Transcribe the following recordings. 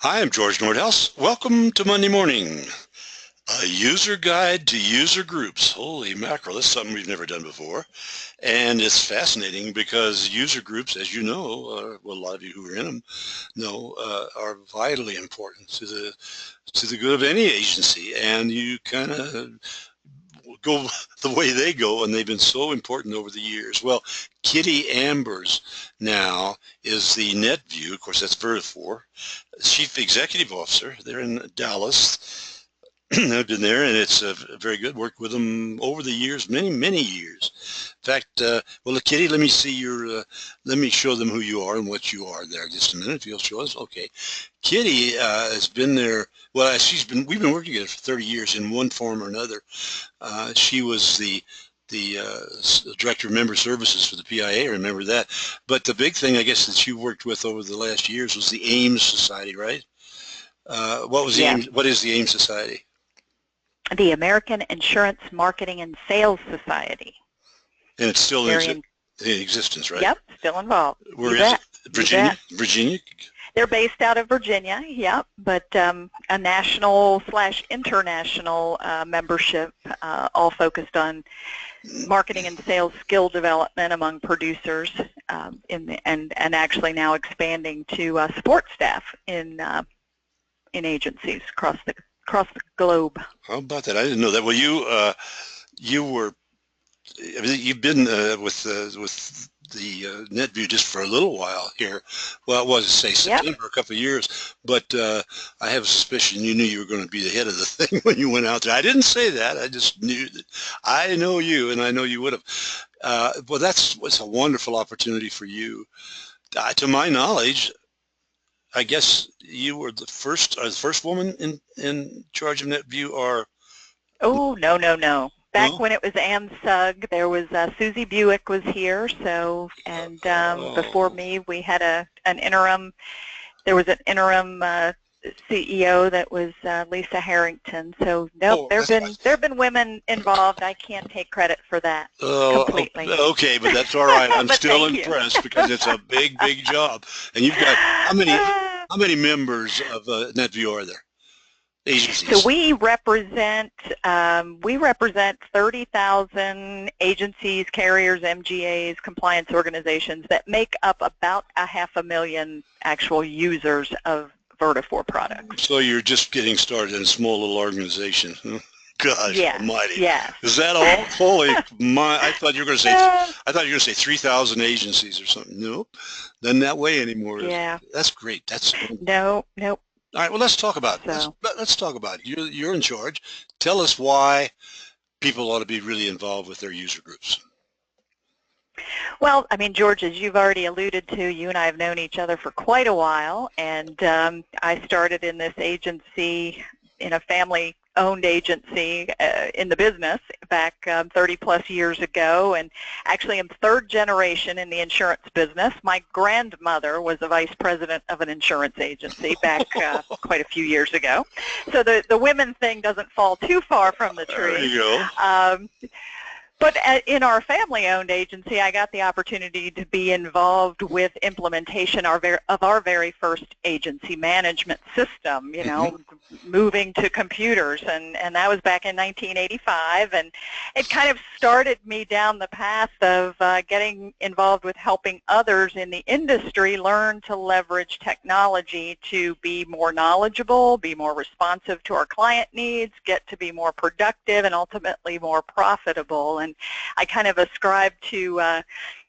Hi, I'm George Nordhaus. Welcome to Monday Morning, a user guide to user groups. Holy mackerel, this is something we've never done before. And it's fascinating because user groups, as you know, well, a lot of you who are in them know, are vitally important to the good of any agency. And you kind of go the way they go, and they've been so important over the years. Well, Kitty Ambers now is the NetView, of course that's Vertafore, Chief Executive Officer. They're in Dallas. I've been there, and it's very good. Worked with them over the years, many years. In fact, well, Kitty, let me see your, let me show them who you are and what you are there. Just a minute, if you'll show us. Okay, Kitty has been there. Well, we've been working together for 30 years in one form or another. She was the director of member services for the PIA. I remember that. But the big thing, I guess, that you worked with over the last years was the AIMS Society, right? What was the Yes, AIMS? What is the AIMS Society? the American Insurance Marketing and Sales Society. And it's still Very in existence, right? Yep, still involved. Where You is bet. it? Virginia? Virginia? They're based out of Virginia, yep, but a national/international membership, all focused on marketing and sales skill development among producers, and actually now expanding to support staff in agencies across the globe. How about that? I didn't know that. Well, you were, I mean, you've been with the NetView just for a little while here. Well, it was, say, Yep. September, a couple of years, but I have a suspicion you knew you were going to be the head of the thing when you went out there. I didn't say that. I just knew that. I know you, and I know you would have. Well, was a wonderful opportunity for you. To my knowledge, I guess you were the first woman in charge of NetView, or Oh, no. Back no? when it was AmSug, there was Susie Buick was here. So, and before Oh. me, we had an interim. There was an interim CEO that was Lisa Harrington. So, nope, Oh, that's right. there have been women involved. I can't take credit for that Oh, completely. okay, but that's all right. I'm But still thank you. impressed because it's a big job. And you've got how many members of NetView are there? So Agencies. we represent 30,000 agencies, carriers, MGAs, compliance organizations that make up about 500,000 actual users of Vertafore products. So you're just getting started in a small little organization. Huh? Gosh Yes, almighty. yes. Is that all? Holy my, I thought you were going to say, I thought you were going to say 3,000 agencies or something. Nope. Doesn't that way anymore. Yeah. That's great. That's Nope. all right. Well, let's talk about it. So, Let's talk about it. You're in charge. Tell us why people ought to be really involved with their user groups. well, I mean, George, as you've already alluded to, you and I have known each other for quite a while, and I started in this agency, in a family-owned agency in the business back 30 plus years ago, and actually I'm third generation in the insurance business. My grandmother was a vice president of an insurance agency back quite a few years ago. So the women thing doesn't fall too far from the There tree. you go. But in our family-owned agency, I got the opportunity to be involved with implementation of our very first agency management system, moving to computers, and that was back in 1985, and it kind of started me down the path of getting involved with helping others in the industry learn to leverage technology to be more knowledgeable, be more responsive to our client needs, get to be more productive, and ultimately more profitable. And I kind of ascribe to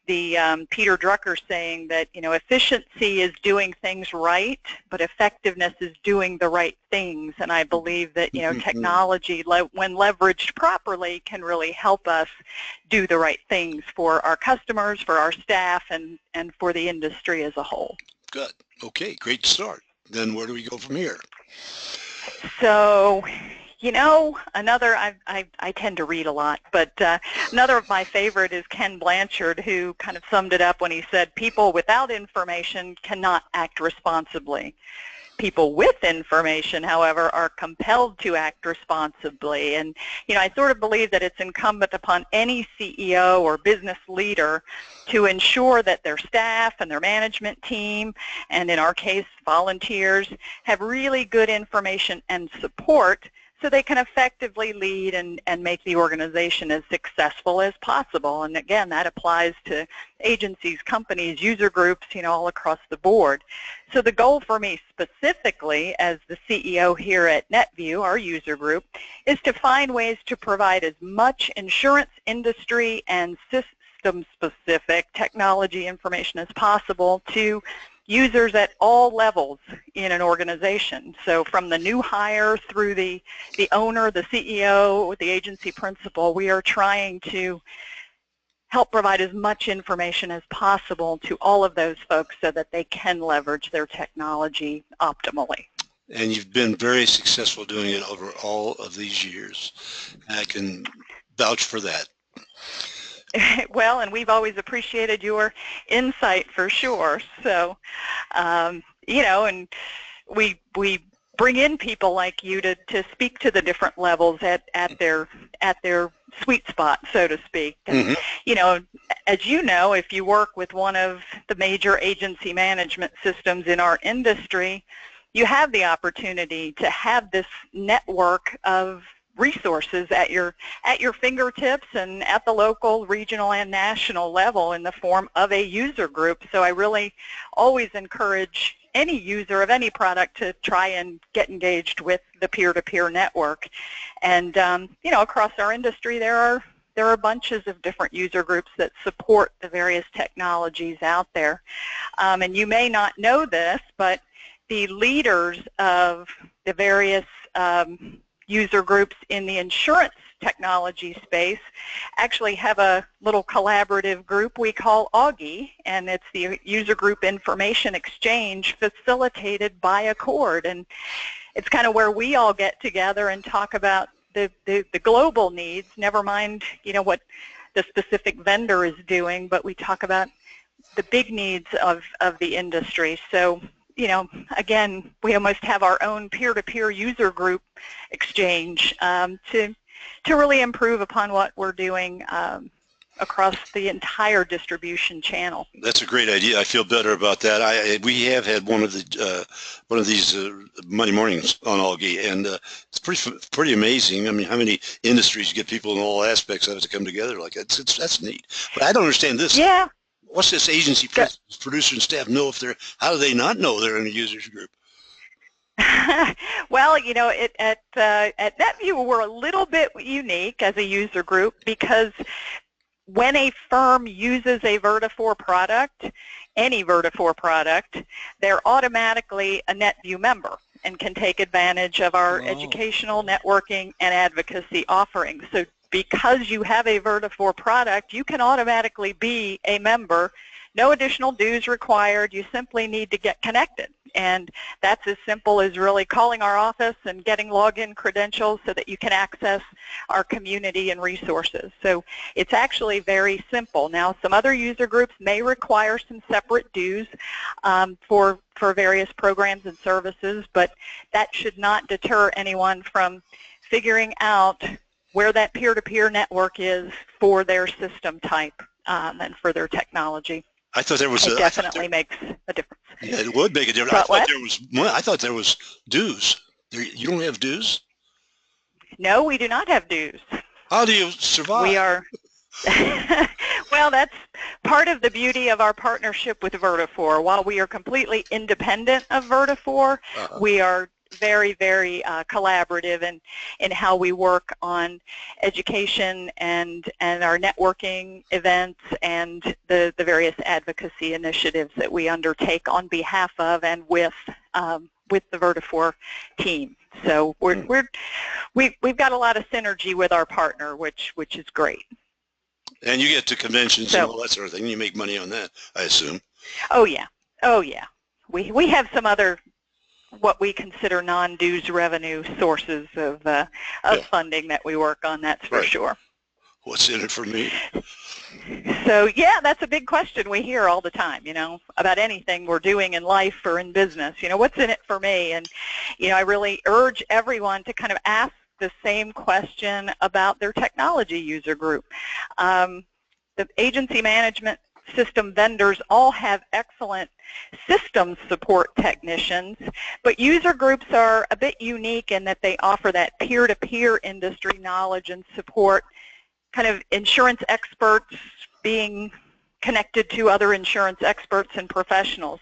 the Peter Drucker saying that, efficiency is doing things right, but effectiveness is doing the right things. And I believe that, technology, when leveraged properly, can really help us do the right things for our customers, for our staff, and for the industry as a whole. Good. Okay, great start. Then where do we go from here? So, I tend to read a lot, but another of my favorite is Ken Blanchard, who kind of summed it up when he said, people without information cannot act responsibly. people with information, however, are compelled to act responsibly. And, I sort of believe that it's incumbent upon any CEO or business leader to ensure that their staff and their management team, and in our case, volunteers, have really good information and support so they can effectively lead and make the organization as successful as possible. And again, that applies to agencies, companies, user groups, all across the board. So the goal for me specifically as the CEO here at NetView, our user group, is to find ways to provide as much insurance industry and system-specific technology information as possible to users at all levels in an organization. So from the new hire through the owner, the CEO, the agency principal, we are trying to help provide as much information as possible to all of those folks so that they can leverage their technology optimally. And you've been very successful doing it over all of these years. I can vouch for that. Well, and we've always appreciated your insight for sure. So, and we bring in people like you to speak to the different levels at their sweet spot, so to speak. And, as you know, if you work with one of the major agency management systems in our industry, you have the opportunity to have this network of resources at your fingertips and at the local, regional, and national level in the form of a user group. So I really always encourage any user of any product to try and get engaged with the peer-to-peer network. And across our industry there are bunches of different user groups that support the various technologies out there. And you may not know this, but the leaders of the various user groups in the insurance technology space actually have a little collaborative group we call AUGI, and it's the User Group Information Exchange facilitated by Accord. And it's kind of where we all get together and talk about the global needs, never mind what the specific vendor is doing, but we talk about the big needs of the industry. So again, we almost have our own peer-to-peer user group exchange to really improve upon what we're doing across the entire distribution channel. That's a great idea. I feel better about that. We have had one of these Monday mornings on Algae, and it's pretty amazing. I mean, how many industries get people in all aspects of it to come together like that? That's neat. But I don't understand this. Yeah. What's this agency producer and staff know if how do they not know they're in a users group? Well, at NetView we're a little bit unique as a user group because when a firm uses a Vertafore product, any Vertafore product, they're automatically a NetView member and can take advantage of our educational, networking, and advocacy offerings. So because you have a Vertafore product, you can automatically be a member. No additional dues required. You simply need to get connected. And that's as simple as really calling our office and getting login credentials so that you can access our community and resources. So it's actually very simple. Now, some other user groups may require some separate dues for various programs and services, but that should not deter anyone from figuring out where that peer-to-peer network is for their system type and for their technology. I thought there was. It definitely makes a difference. Yeah, it would make a difference. I thought there was dues. You don't have dues? No, we do not have dues. How do you survive? We are. Well, that's part of the beauty of our partnership with Vertafore. While we are completely independent of Vertafore, we are very, very collaborative in how we work on education and our networking events and the various advocacy initiatives that we undertake on behalf of and with the Vertafore team. So we've got a lot of synergy with our partner, which is great. And you get to conventions and all that sort of thing. You make money on that, I assume. Oh yeah, oh yeah. We have some other what we consider non-dues revenue sources of funding that we work on. That's for sure. What's in it for me? So yeah, that's a big question we hear all the time, about anything we're doing in life or in business. What's in it for me? And, I really urge everyone to kind of ask the same question about their technology user group. The agency management system vendors all have excellent system support technicians, but user groups are a bit unique in that they offer that peer-to-peer industry knowledge and support, kind of insurance experts being connected to other insurance experts and professionals.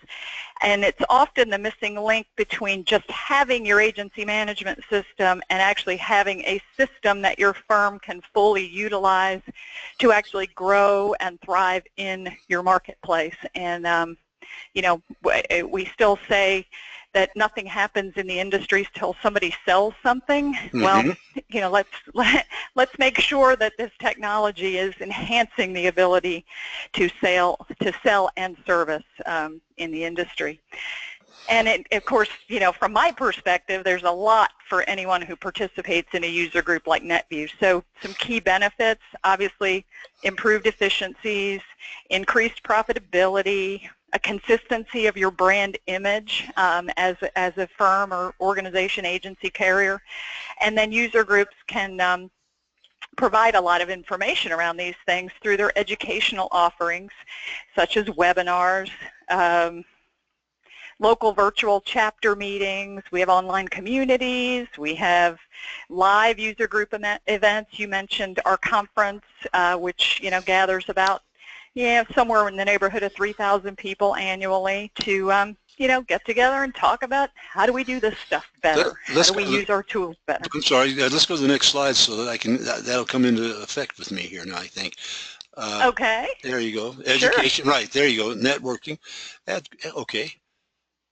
And it's often the missing link between just having your agency management system and actually having a system that your firm can fully utilize to actually grow and thrive in your marketplace. And we still say that nothing happens in the industry till somebody sells something. Well, let's make sure that this technology is enhancing the ability to sell and service in the industry. And of course, from my perspective, there's a lot for anyone who participates in a user group like NetView. So some key benefits, obviously, improved efficiencies, increased profitability, a consistency of your brand image as a firm or organization, agency, carrier. And then user groups can provide a lot of information around these things through their educational offerings, such as webinars, local virtual chapter meetings. We have online communities. We have live user group events. You mentioned our conference, which gathers about somewhere in the neighborhood of 3,000 people annually to get together and talk about how do we do this stuff better? How do we use our tools better? I'm sorry. Let's go to the next slide so that that'll come into effect with me here now, I think. Okay. There you go. Education. Sure. Right. There you go. Networking. Okay.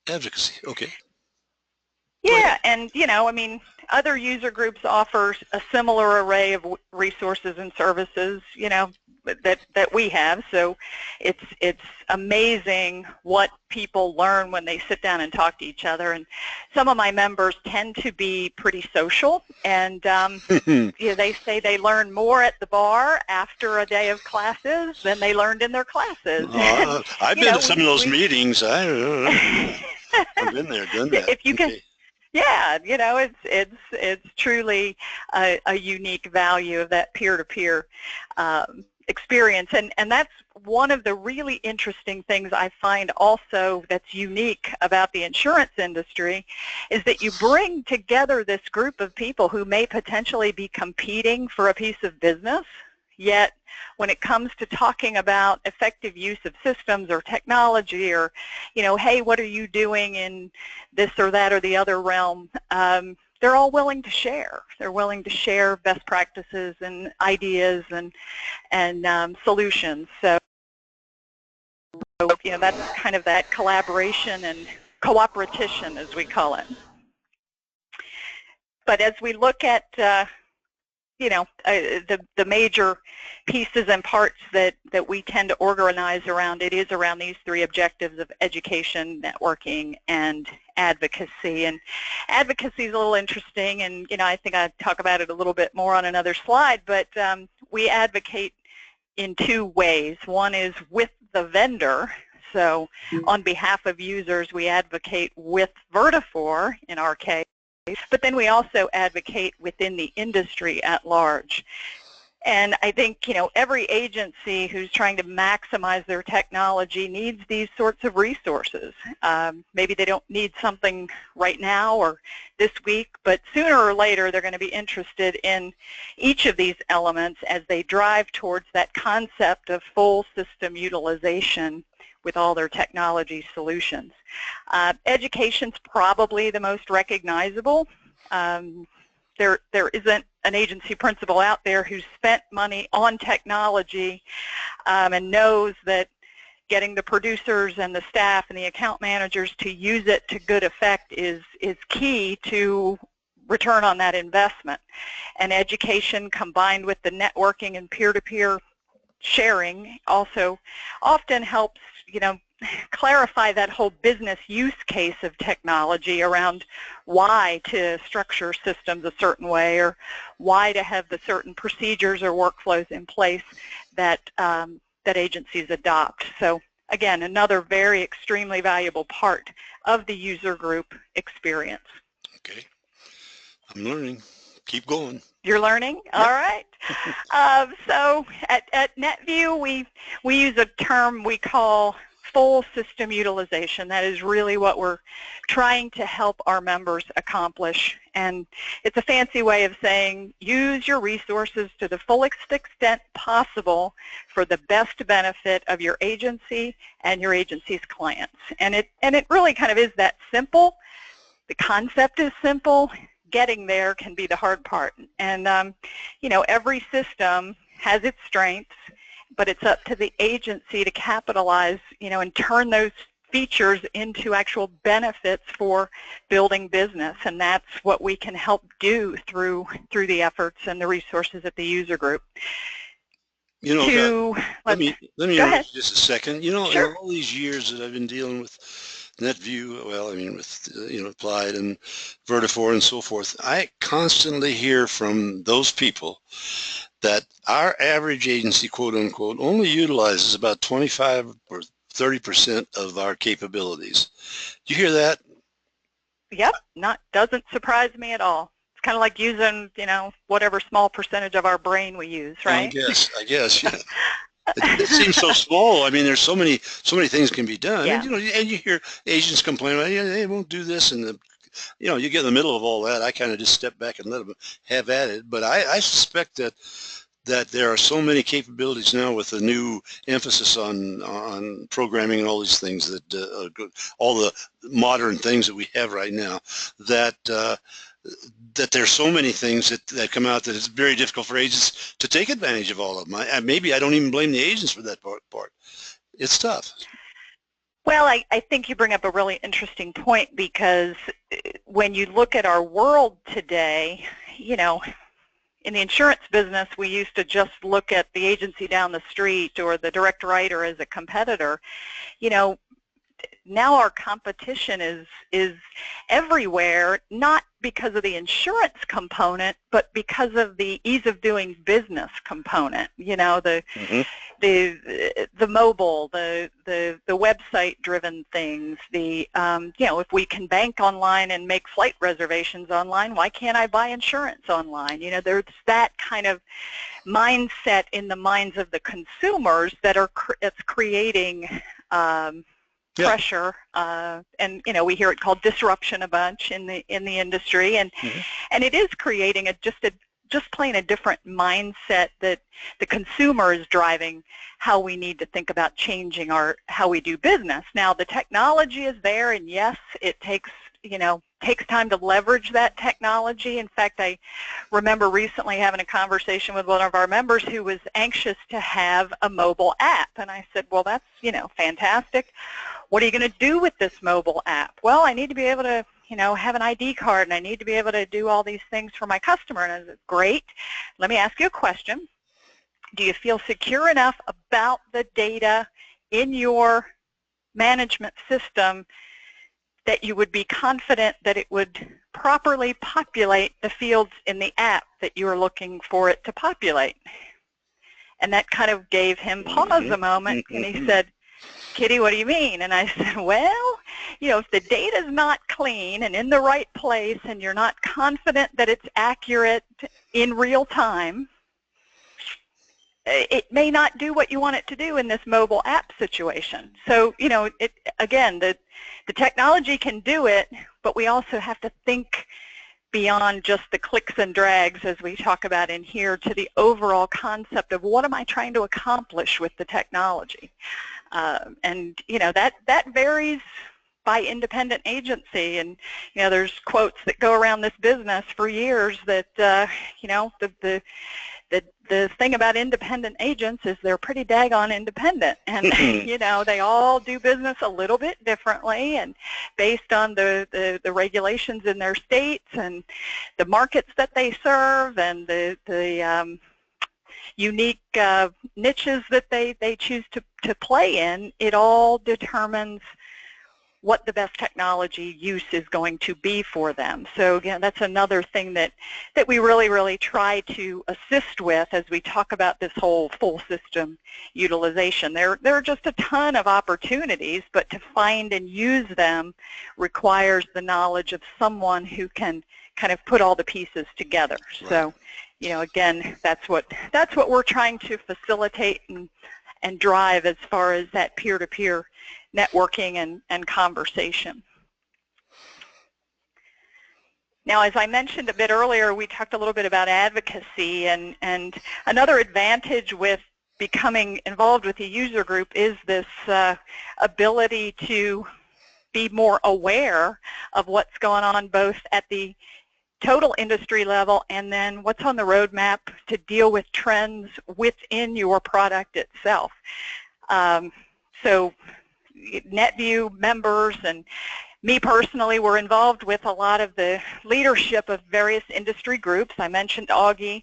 Advocacy. Okay. Yeah, and other user groups offer a similar array of resources and services, that we have. So it's amazing what people learn when they sit down and talk to each other. And some of my members tend to be pretty social, and they say they learn more at the bar after a day of classes than they learned in their classes. I've been to some of those meetings. I've been there, done that. If you can. Okay. Yeah, it's truly a unique value of that peer-to-peer experience, and that's one of the really interesting things I find also that's unique about the insurance industry is that you bring together this group of people who may potentially be competing for a piece of business, yet when it comes to talking about effective use of systems or technology or, hey, what are you doing in this or that or the other realm, they're all willing to share. They're willing to share best practices and ideas and solutions. So, that's kind of that collaboration and cooperation, as we call it. But as we look at the major pieces and parts that we tend to organize around, it is around these three objectives of education, networking, and advocacy. And advocacy is a little interesting, and I think I'll talk about it a little bit more on another slide, but we advocate in two ways. One is with the vendor. So on behalf of users, we advocate with Vertafore in our case. But then we also advocate within the industry at large. And I think, every agency who's trying to maximize their technology needs these sorts of resources. Maybe they don't need something right now or this week, but sooner or later they're going to be interested in each of these elements as they drive towards that concept of full system utilization with all their technology solutions. Education's probably the most recognizable. There isn't an agency principal out there who's spent money on technology and knows that getting the producers and the staff and the account managers to use it to good effect is key to return on that investment. And education combined with the networking and peer-to-peer sharing also often helps, clarify that whole business use case of technology around why to structure systems a certain way, or why to have the certain procedures or workflows in place that that agencies adopt. So again, another very extremely valuable part of the user group experience. Okay, I'm learning. Keep going. You're learning? Yep. All right. So at NetView, we use a term we call full system utilization. That is really what we're trying to help our members accomplish. And it's a fancy way of saying use your resources to the fullest extent possible for the best benefit of your agency and your agency's clients. And it really kind of is that simple. The concept is simple. Getting there can be the hard part. And you know, every system has its strengths, but it's up to the agency to capitalize, you know, and turn those features into actual benefits for building business. And that's what we can help do through the efforts and the resources at the user group. You know, let me interrupt you just a second. You know, sure. In all these years that I've been dealing with NetView, well, I mean, with you know, Applied and Vertifor and so forth, I constantly hear from those people that our average agency, quote unquote, only utilizes about 25 or 30% of our capabilities. Do you hear that? Yep, doesn't surprise me at all. It's kind of like using, you know, whatever small percentage of our brain we use, right? I guess, yeah. It seems so small. I mean, there's so many things can be done. Yeah. And, you know, and you hear agents complain about, yeah, they won't do this, and you know, you get in the middle of all that. I kind of just step back and let them have at it. But I suspect that there are so many capabilities now with the new emphasis on programming and all these things that all the modern things that we have right now, that that there's so many things that come out that it's very difficult for agents to take advantage of all of them. Maybe I don't even blame the agents for that part. It's tough. Well, I think you bring up a really interesting point, because when you look at our world today, you know, in the insurance business, we used to just look at the agency down the street or the direct writer as a competitor. You know, now our competition is everywhere, not because of the insurance component, but because of the ease of doing business component. You know, the mobile, the website-driven things. You know, if we can bank online and make flight reservations online, why can't I buy insurance online? You know, there's that kind of mindset in the minds of the consumers that it's creating pressure, and you know, we hear it called disruption a bunch in the industry, and it is creating just plain a different mindset that the consumer is driving how we need to think about changing how we do business. Now, the technology is there, and yes, it takes time to leverage that technology. In fact, I remember recently having a conversation with one of our members who was anxious to have a mobile app, and I said, well, that's, you know, fantastic. What are you going to do with this mobile app? Well, I need to be able to, you know, have an ID card, and I need to be able to do all these things for my customer. And I said, great. Let me ask you a question. Do you feel secure enough about the data in your management system that you would be confident that it would properly populate the fields in the app that you are looking for it to populate? And that kind of gave him pause a moment, and he said, Kitty, what do you mean? And I said, well, you know, if the data is not clean and in the right place, and you're not confident that it's accurate in real time, it may not do what you want it to do in this mobile app situation. So, you know, again, the technology can do it, but we also have to think beyond just the clicks and drags, as we talk about in here, to the overall concept of what am I trying to accomplish with the technology. And, you know, that varies by independent agency. And, you know, there's quotes that go around this business for years that, you know, the thing about independent agents is they're pretty daggone independent, and you know, they all do business a little bit differently, and based on the regulations in their states and the markets that they serve, and unique niches that they choose to play in, it all determines what the best technology use is going to be for them. So again, that's another thing that we really try to assist with as we talk about this whole full system utilization. There are just a ton of opportunities, but to find and use them requires the knowledge of someone who can kind of put all the pieces together. Right. So, you know, again, that's what we're trying to facilitate and drive as far as that peer-to-peer networking and conversation. Now, as I mentioned a bit earlier, we talked a little bit about advocacy, and another advantage with becoming involved with a user group is this ability to be more aware of what's going on both at the total industry level and then what's on the roadmap to deal with trends within your product itself. So NetView members and me personally were involved with a lot of the leadership of various industry groups. I mentioned AUGI,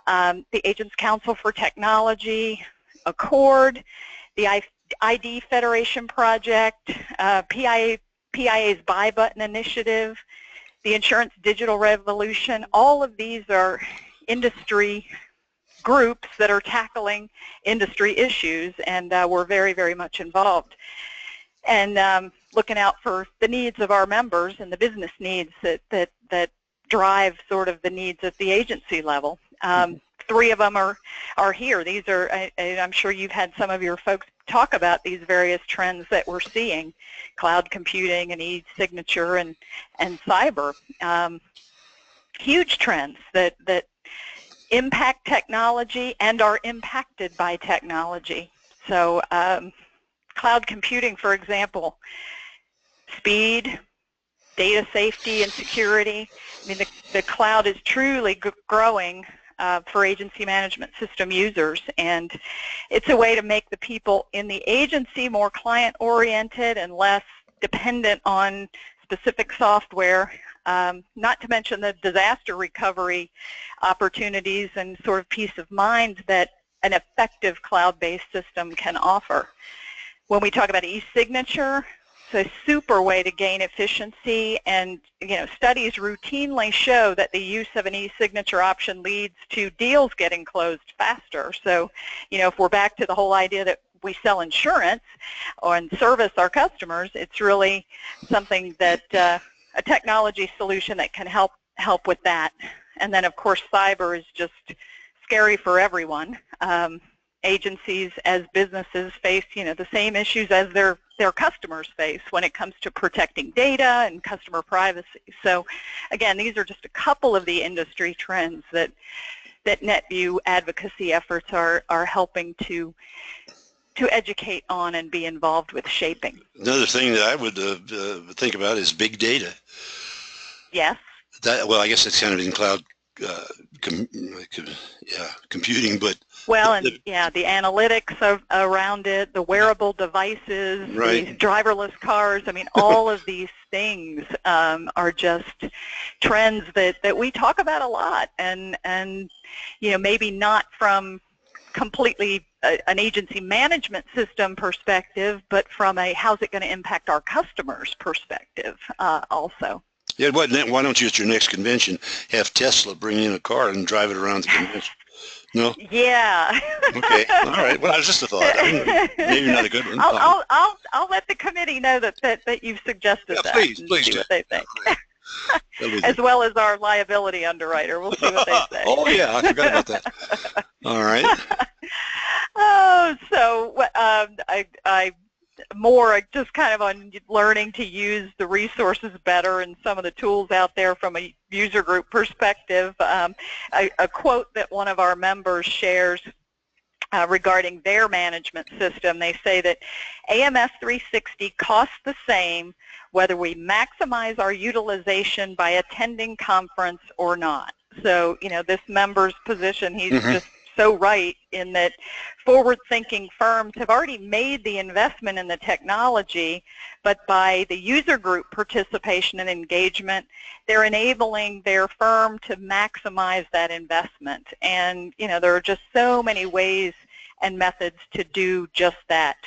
the Agents Council for Technology, Accord, the ID Federation Project, PIA's Buy Button Initiative, the Insurance Digital Revolution. All of these are industry groups that are tackling industry issues, and we're very much involved. And looking out for the needs of our members and the business needs that drive sort of the needs at the agency level. Three of them are here. These are, I'm sure you've had some of your folks talk about these various trends that we're seeing: cloud computing and e-signature and cyber. Huge trends that impact technology and are impacted by technology. So cloud computing, for example, speed, data safety and security. I mean, the cloud is truly growing for agency management system users, and it's a way to make the people in the agency more client-oriented and less dependent on specific software, not to mention the disaster recovery opportunities and sort of peace of mind that an effective cloud-based system can offer. When we talk about e-signature, it's a super way to gain efficiency, and studies routinely show that the use of an e-signature option leads to deals getting closed faster. So, if we're back to the whole idea that we sell insurance and service our customers, it's really something that a technology solution that can help with that. And then, of course, cyber is just scary for everyone. Agencies as businesses face, the same issues as their customers face when it comes to protecting data and customer privacy. So, again, these are just a couple of the industry trends that NetView advocacy efforts are helping to educate on and be involved with shaping. Another thing that I would think about is big data. Yes. Well, I guess it's kind of in cloud computing, but well, the analytics around it, the wearable devices, right. The driverless cars. I mean, all of these things are just trends that we talk about a lot, and maybe not from completely an agency management system perspective, but from a how's it going to impact our customers perspective also. Yeah, why don't you at your next convention have Tesla bring in a car and drive it around the convention? No? Yeah. Okay. All right. Well, that was just a thought. Maybe not a good one. I'll let the committee know that you've suggested that. Please see do. What they think. As well as our liability underwriter. We'll see what they say. Oh yeah, I forgot about that. All right. Oh, so I more just kind of on learning to use the resources better and some of the tools out there from a user group perspective. A quote that one of our members shares regarding their management system, they say that AMS 360 costs the same whether we maximize our utilization by attending conference or not. So, this member's position, he's just so right in that forward-thinking firms have already made the investment in the technology, but by the user group participation and engagement, they're enabling their firm to maximize that investment. And there are just so many ways and methods to do just that.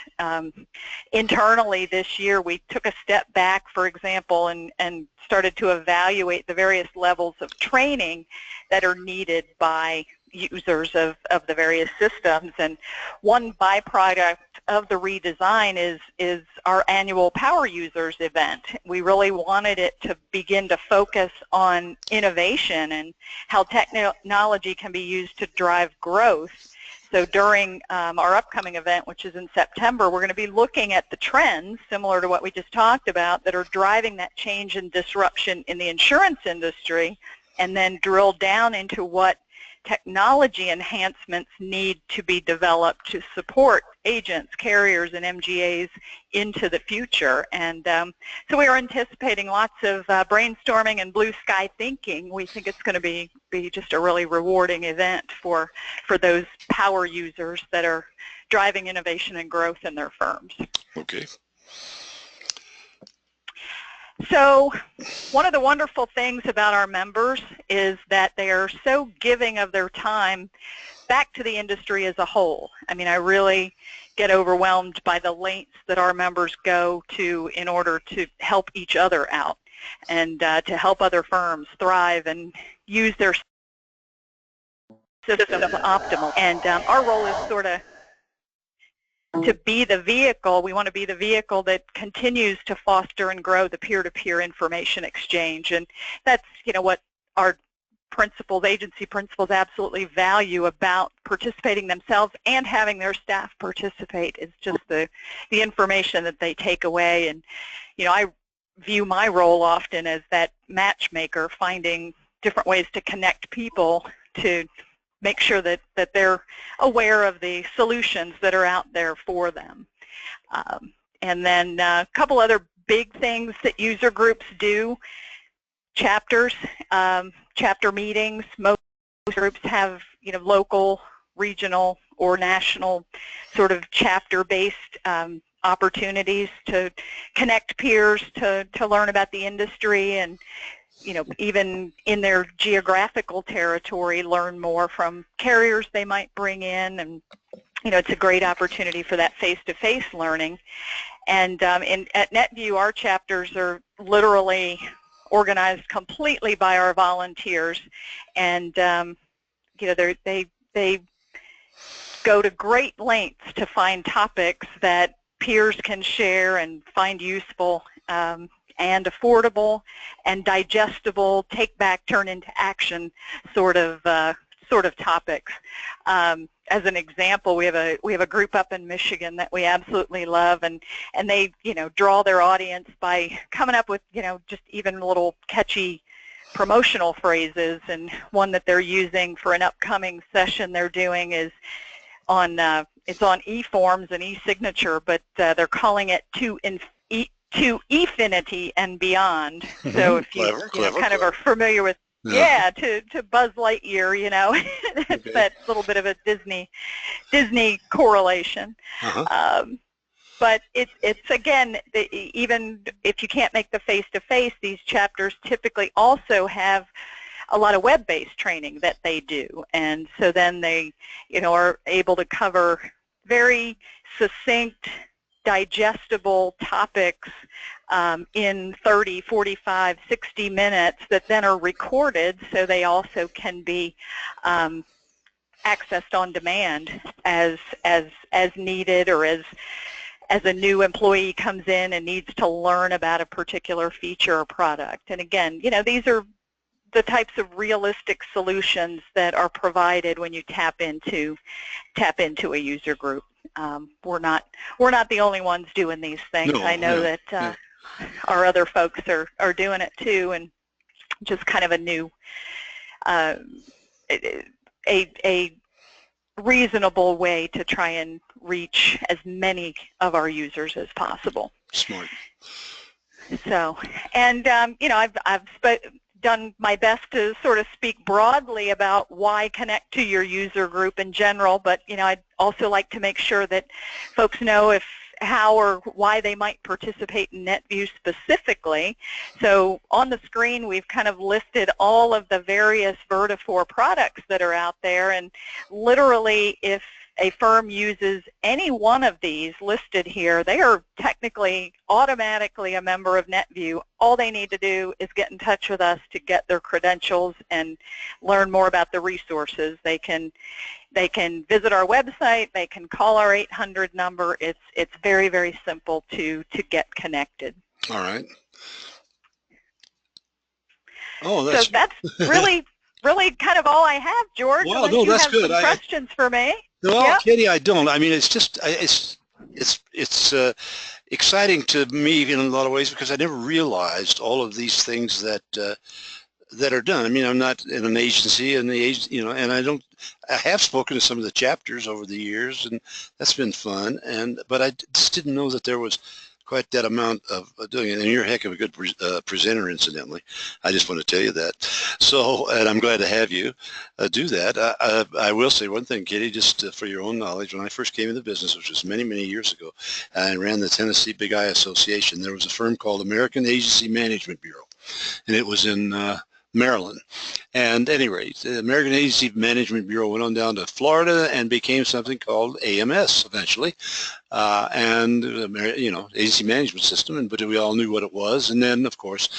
Internally this year, we took a step back, for example, and started to evaluate the various levels of training that are needed by users of the various systems. And one byproduct of the redesign is our annual Power Users event. We really wanted it to begin to focus on innovation and how technology can be used to drive growth. So during our upcoming event, which is in September, we're going to be looking at the trends, similar to what we just talked about, that are driving that change and disruption in the insurance industry, and then drill down into what technology enhancements need to be developed to support agents, carriers, and MGAs into the future. And so we are anticipating lots of brainstorming and blue sky thinking. We think it's going to be just a really rewarding event for those power users that are driving innovation and growth in their firms. Okay. So one of the wonderful things about our members is that they are so giving of their time back to the industry as a whole. I mean, I really get overwhelmed by the lengths that our members go to in order to help each other out and to help other firms thrive and use their system optimal. And our role is sort of to be the vehicle. We want to be the vehicle that continues to foster and grow the peer-to-peer information exchange. And that's, what our principals, agency principals, absolutely value about participating themselves and having their staff participate is just the information that they take away. And, I view my role often as that matchmaker, finding different ways to connect people to make sure that they're aware of the solutions that are out there for them. And then a couple other big things that user groups do: chapters, chapter meetings. Most groups have local, regional, or national sort of chapter-based opportunities to connect peers, to learn about the industry, and even in their geographical territory, learn more from carriers they might bring in. And it's a great opportunity for that face-to-face learning. And at NetView, our chapters are literally organized completely by our volunteers, and they go to great lengths to find topics that peers can share and find useful, and affordable and digestible, take back, turn into action sort of topics. As an example, we have a group up in Michigan that we absolutely love, and they draw their audience by coming up with just even little catchy promotional phrases. And one that they're using for an upcoming session they're doing is on it's on e-forms and e-signature, but they're calling it to Efinity and beyond. Mm-hmm. So if you, clever. kind of are familiar with, to Buzz Lightyear, it's Okay. that little bit of a Disney correlation. Uh-huh. But it's again, even if you can't make the face-to-face, these chapters typically also have a lot of web-based training that they do, and so then they are able to cover very succinct, digestible topics in 30, 45, 60 minutes that then are recorded, so they also can be accessed on demand as needed, or as a new employee comes in and needs to learn about a particular feature or product. And again, these are the types of realistic solutions that are provided when you tap into a user group. We're not the only ones doing these things. No, I know that our other folks are doing it too, and just kind of a new a reasonable way to try and reach as many of our users as possible. Smart. So, and I've done my best to sort of speak broadly about why connect to your user group in general, but I'd also like to make sure that folks know how or why they might participate in NetView specifically. So on the screen, we've kind of listed all of the various Vertafore products that are out there, and literally if a firm uses any one of these listed here, they are technically automatically a member of NetView. All they need to do is get in touch with us to get their credentials and learn more about the resources. They can visit our website, they can call our 800 number. It's very, very simple to get connected. All right. Oh, so that's really kind of all I have, George. Well, unless no, you that's have good. some questions for me. Well, yeah. Kitty, I don't. I mean, it's just it's exciting to me in a lot of ways because I never realized all of these things that are done. I mean, I'm not in an agency, and and I have spoken to some of the chapters over the years, and that's been fun. But I just didn't know that there was quite that amount of doing it. And you're a heck of a good presenter, incidentally. I just want to tell you that. So, and I'm glad to have you do that. I will say one thing, Kitty, just for your own knowledge. When I first came into business, which was many, many years ago, I ran the Tennessee Big I Association. There was a firm called American Agency Management Bureau, and it was in Maryland. And at any rate, the American Agency Management Bureau went on down to Florida and became something called AMS eventually, and agency management system. But we all knew what it was. And then, of course,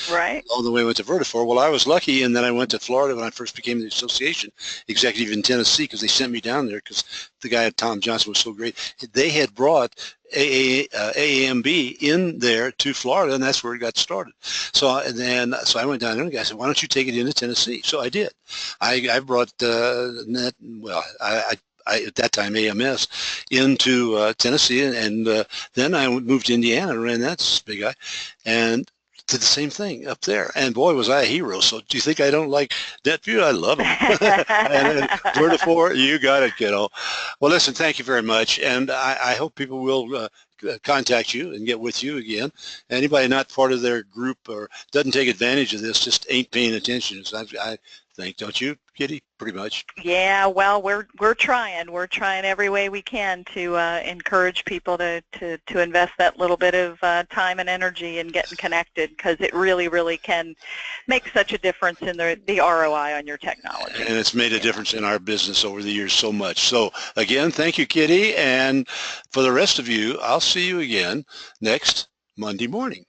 all the way went to Vertafore. Well, I was lucky, and then I went to Florida when I first became the association executive in Tennessee because they sent me down there because the guy at Tom Johnson was so great. They had brought AAMB in there to Florida, and that's where it got started. So I went down there, and the guy said, "Why don't you take it into Tennessee?" So I did. I brought at that time AMS into Tennessee, and then I moved to Indiana and ran that big guy, and did the same thing up there. And boy, was I a hero. So do you think I don't like NetView? I love them. And Vertafore, you got it, kiddo. Well, listen, thank you very much. And I hope people will contact you and get with you again. Anybody not part of their group or doesn't take advantage of this just ain't paying attention. So I think, don't you, Kitty? Pretty much. Yeah, well, we're trying. We're trying every way we can to encourage people to invest that little bit of time and energy in getting connected, because it really, really can make such a difference in the ROI on your technology. And it's made a difference in our business over the years so much. So again, thank you, Kitty. And for the rest of you, I'll see you again next Monday morning.